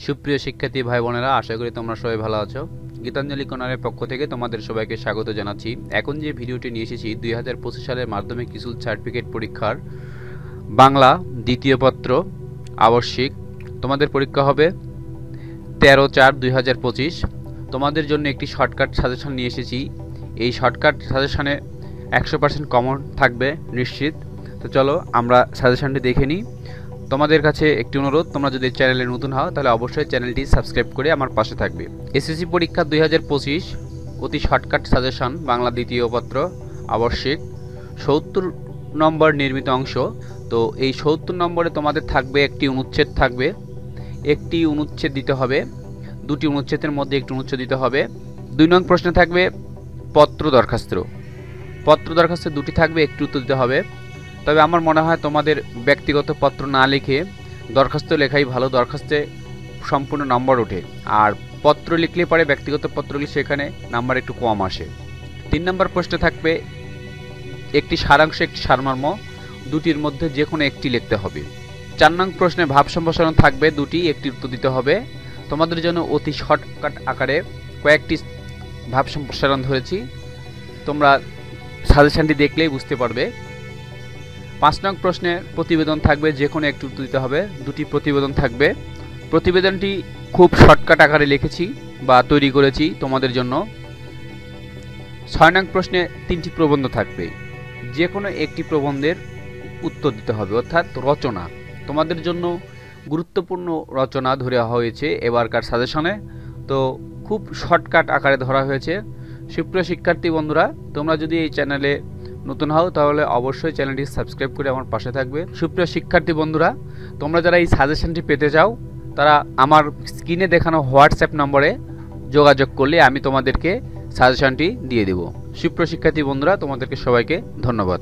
সুপ্রিয় শিক্ষার্থী ভাই বোনেরা, আশা করি তোমরা সবাই ভালো আছো। গীতাঞ্জলি কর্নারের পক্ষ থেকে তোমাদের সবাইকে স্বাগত জানাচ্ছি। এখন যে ভিডিওটি নিয়ে এসেছি 2025 সালের মাধ্যমিক স্কুল সার্টিফিকেট পরীক্ষার বাংলা দ্বিতীয় পত্র আবশ্যিক। তোমাদের পরীক্ষা হবে 13/4/2025। তোমাদের জন্য একটি শর্টকাট সাজেশন নিয়ে এসেছি। এই শর্টকাট সাজেশনে 100% কমন থাকবে নিশ্চিত। তো চলো আমরা সাজেশনটি দেখে নিই। তোমাদের কাছে একটি অনুরোধ, তোমরা যদি চ্যানেলে নতুন হও তাহলে অবশ্যই চ্যানেলটি সাবস্ক্রাইব করে আমার পাশে থাকবে। এসএসসি পরীক্ষা 2025 অতি শর্টকাট সাজেশন বাংলা দ্বিতীয় পত্র আবশ্যিক 70 নম্বর নির্মিত অংশ। তো এই 70 নম্বরে তোমাদের থাকবে একটি অনুচ্ছেদ, থাকবে একটি অনুচ্ছেদ দিতে হবে, দুটি অনুচ্ছেদের মধ্যে একটি অনুচ্ছেদ দিতে হবে। 2 নং প্রশ্নে থাকবে পত্র দরখাস্ত দুটি থাকবে, একটি উত্তর দিতে হবে। তবে আমার মনে হয় তোমাদের ব্যক্তিগত পত্র না লিখে দরখাস্ত লেখাই ভালো, দরখাস্তে সম্পূর্ণ নম্বর ওঠে। আর পত্র লিখলে পরে ব্যক্তিগত পত্রগুলি সেখানে নাম্বার একটু কম আসে। 3 নম্বর প্রশ্নে থাকবে একটি সারাংশ, একটি সারমর্ম, দুটির মধ্যে যে কোনো একটি লিখতে হবে। 4 নং প্রশ্নে ভাব সম্প্রসারণ থাকবে দুটি, একটি উত্তর দিতে হবে। তোমাদের জন্য অতি শর্টকাট আকারে কয়েকটি ভাব সম্প্রসারণ ধরেছি, তোমরা সাজেশনটি দেখলেই বুঝতে পারবে। 5 নং প্রশ্নে প্রতিবেদন থাকবে, যে কোনো একটি উত্তর দিতে হবে, দুটি প্রতিবেদন থাকবে। প্রতিবেদনটি খুব শর্টকাট আকারে লিখেছি বা তৈরি করেছি তোমাদের জন্য। 6 নং প্রশ্নে 3টি প্রবন্ধ থাকবে, যে কোনো একটি প্রবন্ধের উত্তর দিতে হবে, অর্থাৎ রচনা। তোমাদের জন্য গুরুত্বপূর্ণ রচনা ধরা হয়েছে এবারকার সাজেশনে, তো খুব শর্টকাট আকারে ধরা হয়েছে। সুপ্রিয় শিক্ষার্থী বন্ধুরা, তোমরা যদি এই চ্যানেলে নতুন হও তাহলে অবশ্যই চ্যানেলটি সাবস্ক্রাইব করে আমার পাশে থাকবে। সুপ্রিয় শিক্ষার্থী বন্ধুরা, তোমরা যারা এই সাজেশনটি পেতে চাও তারা আমার স্ক্রিনে দেখানো হোয়াটসঅ্যাপ নম্বরে যোগাযোগ করলে আমি তোমাদেরকে সাজেশনটি দিয়ে দেব। সুপ্রিয় শিক্ষার্থী বন্ধুরা, তোমাদেরকে সবাইকে ধন্যবাদ।